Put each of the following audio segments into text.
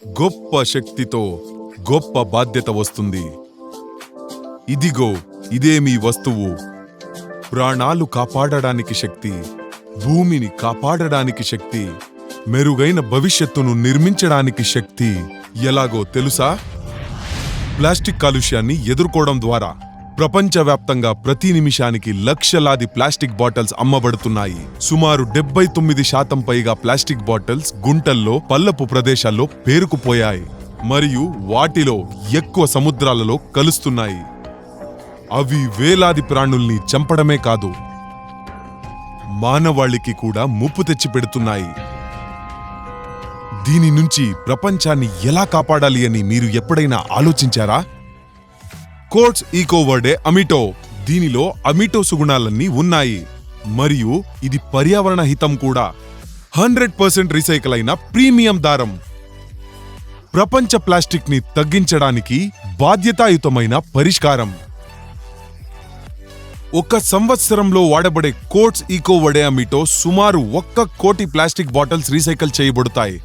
గొప్ప శక్తితో గొప్ప బాధ్యత వస్తుంది. ఇదిగో ఇదే మీ వస్తువు. ప్రాణాలు కాపాడడానికి శక్తి, భూమిని కాపాడడానికి శక్తి, మెరుగైన భవిష్యత్తును నిర్మించడానికి శక్తి. ఎలాగో తెలుసా? ప్లాస్టిక్ కాలుష్యాన్ని ఎదుర్కోవడం ద్వారా ప్రపంచవ్యాప్తంగా ప్రతి నిమిషానికి లక్షలాది ప్లాస్టిక్ బాటిల్స్ అమ్మబడుతున్నాయి. సుమారు 79% పైగా ప్లాస్టిక్ బాటిల్స్ గుంటల్లో, పల్లపు ప్రదేశాల్లో పేరుకుపోయాయి మరియు వాటిలో ఎక్కువ సముద్రాలలో కలుస్తున్నాయి. అవి వేలాది ప్రాణుల్ని చంపడమే కాదు, మానవాళికి కూడా ముప్పు తెచ్చిపెడుతున్నాయి. దీని నుంచి ప్రపంచాన్ని ఎలా కాపాడాలి అని మీరు ఎప్పుడైనా ఆలోచించారా? కోర్ట్స్ ఈకో వర్డే అమిటో. దీనిలో అమిటో సుగుణాలన్నీ ఉన్నాయి మరియు ఇది పర్యావరణ హితం కూడా. 100% రీసైకిల్ అయిన ప్రీమియం దారం. ప్రపంచ ప్లాస్టిక్ ని తగ్గించడానికి బాధ్యతాయుతమైన పరిష్కారం. ఒక సంవత్సరంలో వాడబడే కోర్ట్స్ ఈకో వర్డే అమిటో సుమారు 1 కోటి ప్లాస్టిక్ బాటిల్స్ రీసైకిల్ చేయబడతాయి.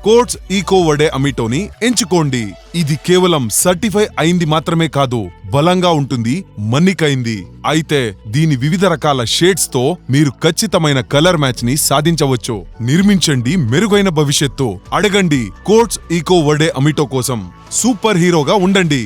కోర్ట్స్ ఈకో వర్డే అమిటోని ఎంచుకోండి. ఇది కేవలం సర్టిఫై అయింది మాత్రమే కాదు, బలంగా ఉంటుంది, మన్నికైంది. అయితే దీని వివిధ రకాల షేడ్స్ తో మీరు ఖచ్చితమైన కలర్ మ్యాచ్ ని సాధించవచ్చు. నిర్మించండి మెరుగైన భవిష్యత్తు. అడగండి కోర్ట్స్ ఈకో వర్డే అమిటో కోసం. సూపర్ హీరోగా ఉండండి.